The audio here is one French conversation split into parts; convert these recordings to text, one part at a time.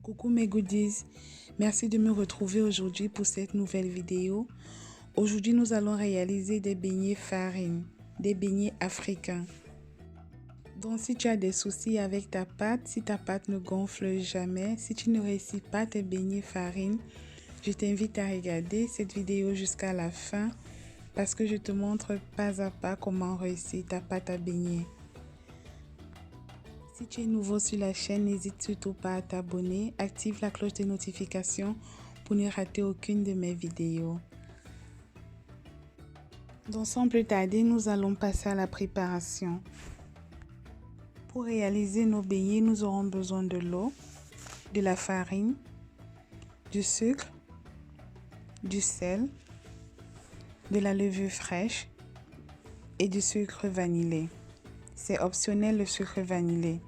Coucou mes goodies, merci de me retrouver aujourd'hui pour cette nouvelle vidéo. Aujourd'hui nous allons réaliser des beignets farine, des beignets africains. Donc si tu as des soucis avec ta pâte, si ta pâte ne gonfle jamais, si tu ne réussis pas tes beignets farine, je t'invite à regarder cette vidéo jusqu'à la fin parce que je te montre pas à pas comment réussir ta pâte à beignets. Si tu es nouveau sur la chaîne, n'hésite surtout pas à t'abonner, active la cloche de notification pour ne rater aucune de mes vidéos. Donc sans plus tarder, nous allons passer à la préparation. Pour réaliser nos beignets, nous aurons besoin de l'eau, de la farine, du sucre, du sel, de la levure fraîche et du sucre vanillé. C'est optionnel le sucre vanillé.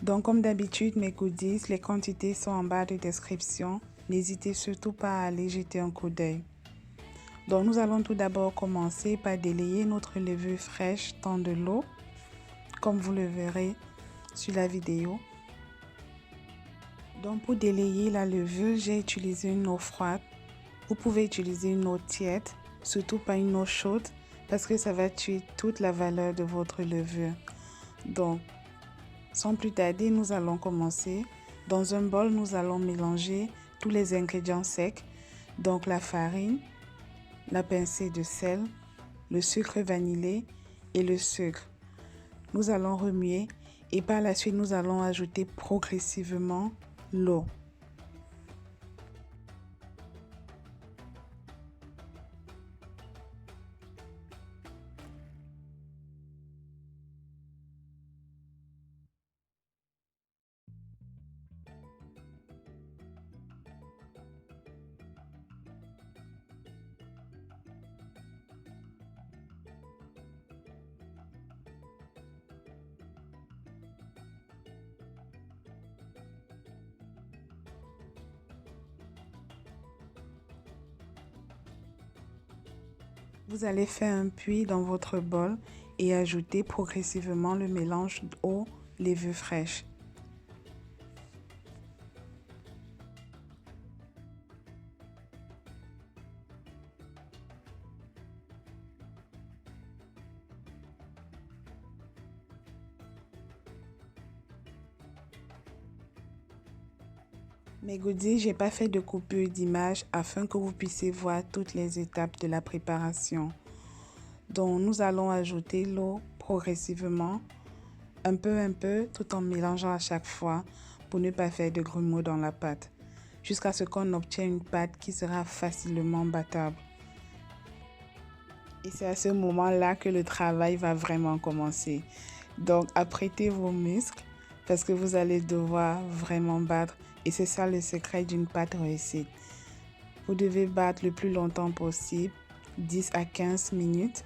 Donc comme d'habitude mes goodies, les quantités sont en bas de description. N'hésitez surtout pas à aller jeter un coup d'œil. Donc nous allons tout d'abord commencer par délayer notre levure fraîche dans de l'eau, comme vous le verrez sur la vidéo. Donc pour délayer la levure, j'ai utilisé une eau froide. Vous pouvez utiliser une eau tiède, surtout pas une eau chaude, parce que ça va tuer toute la valeur de votre levure. Donc sans plus tarder, nous allons commencer. Dans un bol, nous allons mélanger tous les ingrédients secs, donc la farine, la pincée de sel, le sucre vanillé et le sucre. Nous allons remuer et par la suite, nous allons ajouter progressivement l'eau. Vous allez faire un puits dans votre bol et ajouter progressivement le mélange d'eau, levure fraîche. Mes goodies, j'ai pas fait de coupure d'image afin que vous puissiez voir toutes les étapes de la préparation. Donc nous allons ajouter l'eau progressivement, un peu, tout en mélangeant à chaque fois pour ne pas faire de grumeaux dans la pâte, jusqu'à ce qu'on obtienne une pâte qui sera facilement battable. Et c'est à ce moment-là que le travail va vraiment commencer. Donc apprêtez vos muscles parce que vous allez devoir vraiment battre. Et c'est ça le secret d'une pâte réussie. Vous devez battre le plus longtemps possible, 10 à 15 minutes,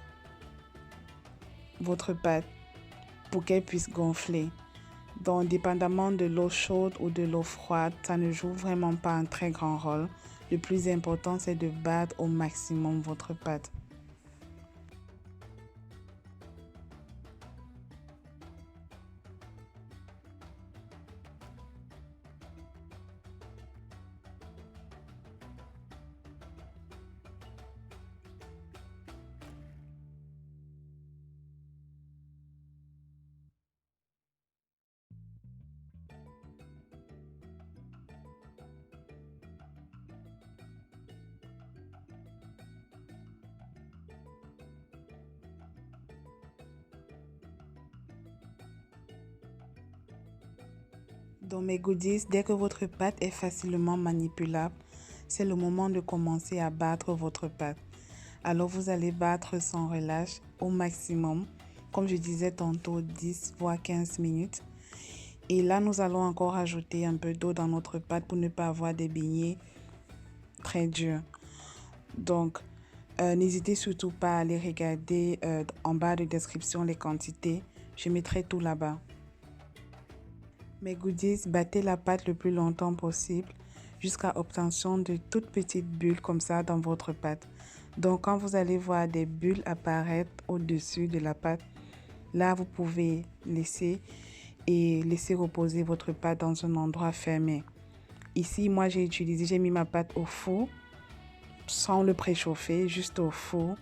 votre pâte pour qu'elle puisse gonfler. Donc, dépendamment de l'eau chaude ou de l'eau froide, ça ne joue vraiment pas un très grand rôle. Le plus important, c'est de battre au maximum votre pâte. Dans mes goodies, dès que votre pâte est facilement manipulable, c'est le moment de commencer à battre votre pâte. Alors vous allez battre sans relâche au maximum, comme je disais tantôt, 10 voire 15 minutes. Et là, nous allons encore ajouter un peu d'eau dans notre pâte pour ne pas avoir des beignets très durs. Donc, n'hésitez surtout pas à aller regarder en bas de description les quantités. Je mettrai tout là-bas. Mes goodies, battez la pâte le plus longtemps possible jusqu'à obtention de toutes petites bulles comme ça dans votre pâte. Donc quand vous allez voir des bulles apparaître au-dessus de la pâte, là vous pouvez laisser reposer votre pâte dans un endroit fermé. Ici, moi, j'ai mis ma pâte au four sans le préchauffer, juste au four,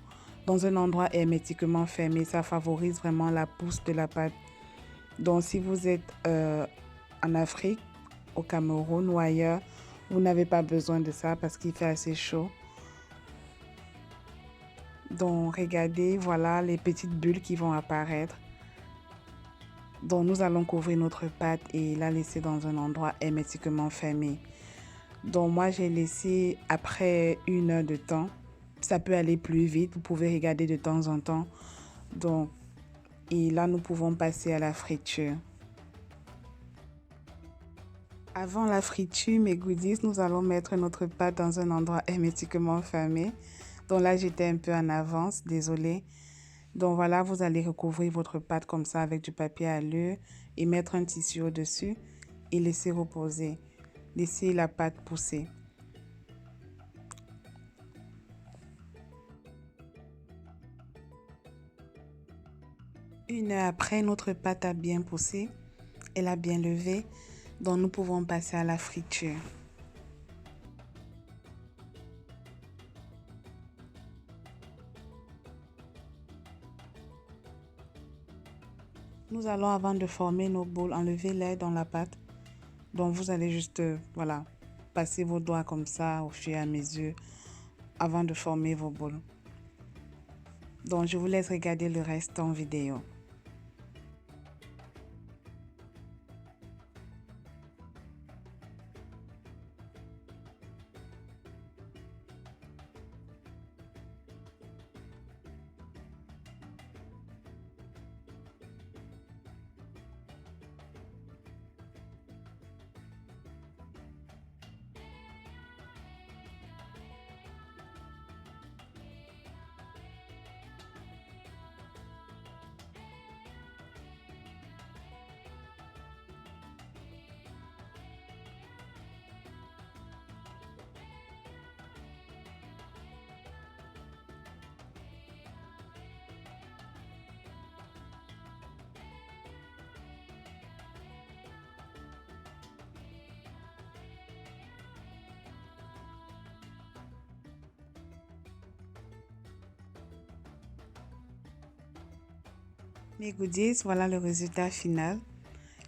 dans un endroit hermétiquement fermé. Ça favorise vraiment la pousse de la pâte. Donc, si vous êtes en Afrique, au Cameroun ou ailleurs, vous n'avez pas besoin de ça parce qu'il fait assez chaud. Donc, regardez, voilà les petites bulles qui vont apparaître. Donc, nous allons couvrir notre pâte et la laisser dans un endroit hermétiquement fermé. Donc, moi, j'ai laissé après 1 heure de temps. Ça peut aller plus vite, vous pouvez regarder de temps en temps. Donc, et là, nous pouvons passer à la friture. Avant la friture, mes goodies, nous allons mettre notre pâte dans un endroit hermétiquement fermé. Donc là, j'étais un peu en avance, désolée. Donc voilà, vous allez recouvrir votre pâte comme ça avec du papier à l'eau et mettre un tissu au-dessus et laisser reposer. Laissez la pâte pousser. Une heure après, notre pâte a bien poussé. Elle a bien levé. Donc nous pouvons passer à la friture. Nous allons, avant de former nos boules, enlever l'air dans la pâte. Donc vous allez juste, voilà, passer vos doigts comme ça au fur et à mesure avant de former vos boules. Donc je vous laisse regarder le reste en vidéo. Mes goodies, voilà le résultat final.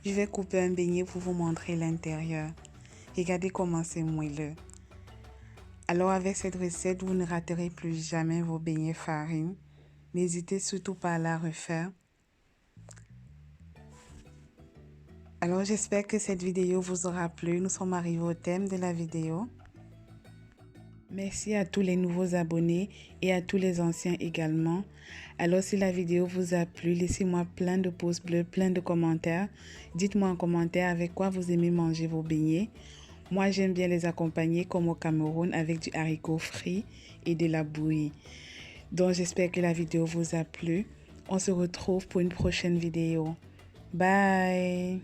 Je vais couper un beignet pour vous montrer l'intérieur. Regardez comment c'est moelleux. Alors avec cette recette, vous ne raterez plus jamais vos beignets farine. N'hésitez surtout pas à la refaire. Alors j'espère que cette vidéo vous aura plu. Nous sommes arrivés au thème de la vidéo. Merci à tous les nouveaux abonnés et à tous les anciens également. Alors si la vidéo vous a plu, laissez-moi plein de pouces bleus, plein de commentaires. Dites-moi en commentaire avec quoi vous aimez manger vos beignets. Moi j'aime bien les accompagner comme au Cameroun avec du haricot frit et de la bouillie. Donc j'espère que la vidéo vous a plu. On se retrouve pour une prochaine vidéo. Bye!